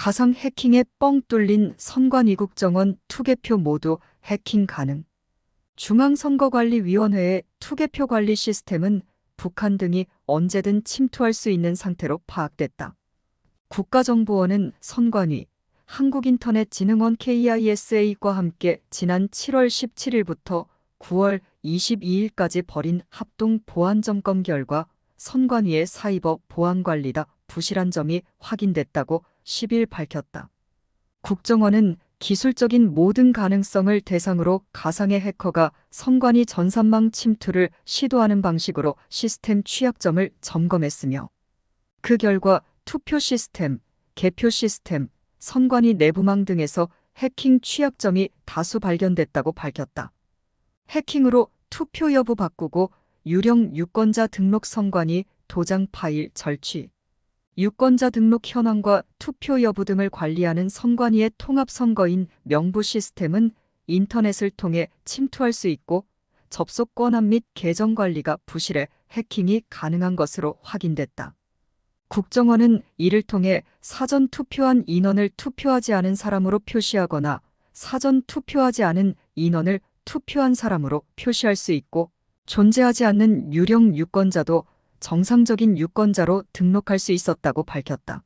가상 해킹에 뻥 뚫린 선관위국정원 투개표 모두 해킹 가능. 중앙선거관리위원회의 투개표 관리 시스템은 북한 등이 언제든 침투할 수 있는 상태로 파악됐다. 국가정보원은 선관위, 한국인터넷진흥원 KISA과 함께 지난 7월 17일부터 9월 22일까지 벌인 합동 보안점검 결과 선관위의 사이버 보안관리가 부실한 점이 확인됐다고 10일 밝혔다. 국정원은 기술적인 모든 가능성을 대상으로 가상의 해커가 선관위 전산망 침투를 시도하는 방식으로 시스템 취약점을 점검했으며 그 결과 투표 시스템, 개표 시스템, 선관위 내부망 등에서 해킹 취약점이 다수 발견됐다고 밝혔다. 해킹으로 투표 여부 바꾸고 유령 유권자 등록 선관위 도장 파일 절취, 유권자 등록 현황과 투표 여부 등을 관리하는 선관위의 통합선거인 명부 시스템은 인터넷을 통해 침투할 수 있고 접속 권한 및 계정 관리가 부실해 해킹이 가능한 것으로 확인됐다. 국정원은 이를 통해 사전 투표한 인원을 투표하지 않은 사람으로 표시하거나 사전 투표하지 않은 인원을 투표한 사람으로 표시할 수 있고 존재하지 않는 유령 유권자도 정상적인 유권자로 등록할 수 있었다고 밝혔다.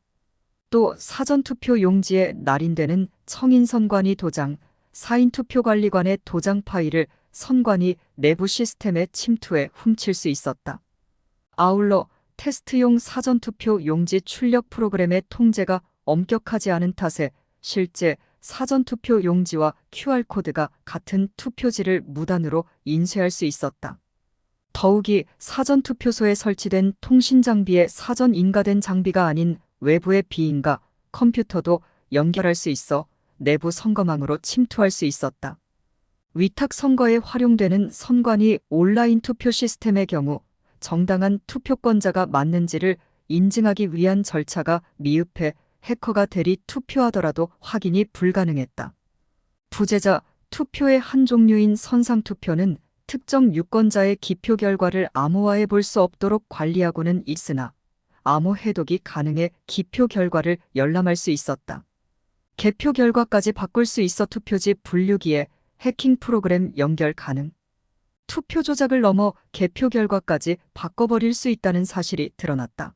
또 사전투표 용지에 날인되는 청인선관위 도장, 사인투표관리관의 도장 파일을 선관위 내부 시스템에 침투해 훔칠 수 있었다. 아울러 테스트용 사전투표 용지 출력 프로그램의 통제가 엄격하지 않은 탓에 실제 사전투표 용지와 QR코드가 같은 투표지를 무단으로 인쇄할 수 있었다. 더욱이 사전투표소에 설치된 통신장비에 사전 인가된 장비가 아닌 외부의 비인가 컴퓨터도 연결할 수 있어 내부 선거망으로 침투할 수 있었다. 위탁 선거에 활용되는 선관위 온라인 투표 시스템의 경우 정당한 투표권자가 맞는지를 인증하기 위한 절차가 미흡해 해커가 대리 투표하더라도 확인이 불가능했다. 부재자 투표의 한 종류인 선상투표는 특정 유권자의 기표 결과를 암호화해 볼 수 없도록 관리하고는 있으나 암호 해독이 가능해 기표 결과를 열람할 수 있었다. 개표 결과까지 바꿀 수 있어 투표지 분류기에 해킹 프로그램 연결 가능. 투표 조작을 넘어 개표 결과까지 바꿔버릴 수 있다는 사실이 드러났다.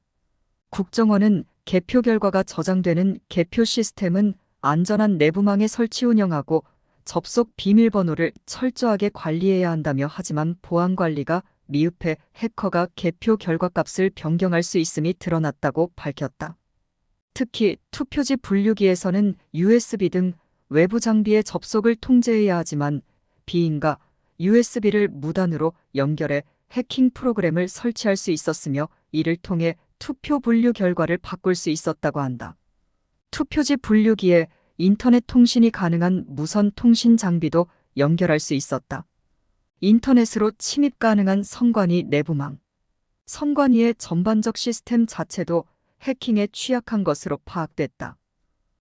국정원은 개표 결과가 저장되는 개표 시스템은 안전한 내부망에 설치 운영하고 접속 비밀번호를 철저하게 관리해야 한다며 하지만 보안 관리가 미흡해 해커가 개표 결과값을 변경할 수 있음이 드러났다고 밝혔다. 특히 투표지 분류기에서는 USB 등 외부 장비의 접속을 통제해야 하지만 비인가 USB를 무단으로 연결해 해킹 프로그램을 설치할 수 있었으며 이를 통해 투표 분류 결과를 바꿀 수 있었다고 한다. 투표지 분류기에 인터넷 통신이 가능한 무선 통신 장비도 연결할 수 있었다. 인터넷으로 침입 가능한 선관위 내부망. 선관위의 전반적 시스템 자체도 해킹에 취약한 것으로 파악됐다.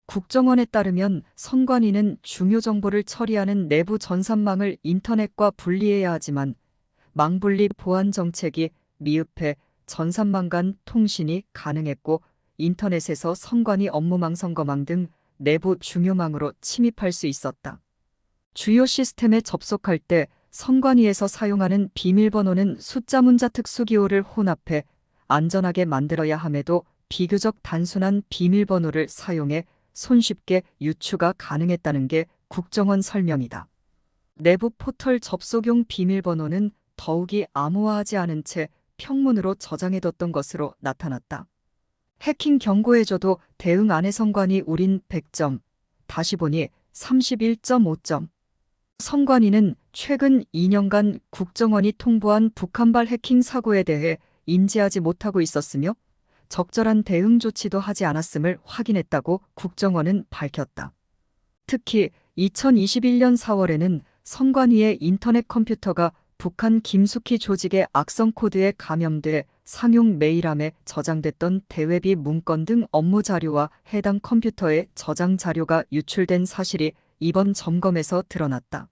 국정원에 따르면 선관위는 중요 정보를 처리하는 내부 전산망을 인터넷과 분리해야 하지만 망분리 보안 정책이 미흡해 전산망 간 통신이 가능했고 인터넷에서 선관위 업무망 선거망 등 내부 중요망으로 침입할 수 있었다. 주요 시스템에 접속할 때 선관위에서 사용하는 비밀번호는 숫자 문자 특수기호를 혼합해 안전하게 만들어야 함에도 비교적 단순한 비밀번호를 사용해 손쉽게 유추가 가능했다는 게 국정원 설명이다. 내부 포털 접속용 비밀번호는 더욱이 암호화하지 않은 채 평문으로 저장해뒀던 것으로 나타났다. 해킹 경고해줘도 대응 안 해 선관위 우린 100점, 다시 보니 31.5점. 선관위는 최근 2년간 국정원이 통보한 북한발 해킹 사고에 대해 인지하지 못하고 있었으며 적절한 대응 조치도 하지 않았음을 확인했다고 국정원은 밝혔다. 특히 2021년 4월에는 선관위의 인터넷 컴퓨터가 북한 김숙희 조직의 악성 코드에 감염돼 상용 메일함에 저장됐던 대외비 문건 등 업무 자료와 해당 컴퓨터의 저장 자료가 유출된 사실이 이번 점검에서 드러났다.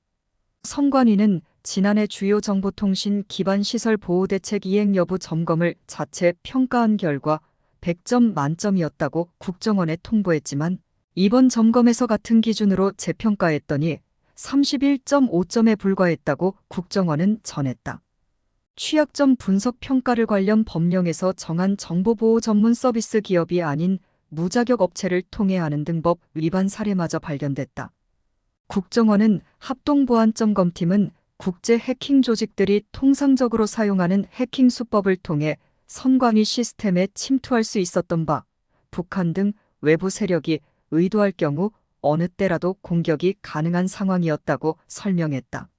선관위는 지난해 주요 정보통신 기반 시설 보호 대책 이행 여부 점검을 자체 평가한 결과 100점 만점이었다고 국정원에 통보했지만 이번 점검에서 같은 기준으로 재평가했더니 31.5점에 불과했다고 국정원은 전했다. 취약점 분석 평가를 관련 법령에서 정한 정보보호 전문 서비스 기업이 아닌 무자격 업체를 통해 하는 등 법 위반 사례마저 발견됐다. 국정원은 합동보안점검팀은 국제 해킹 조직들이 통상적으로 사용하는 해킹 수법을 통해 선관위 시스템에 침투할 수 있었던 바, 북한 등 외부 세력이 의도할 경우 어느 때라도 공격이 가능한 상황이었다고 설명했다.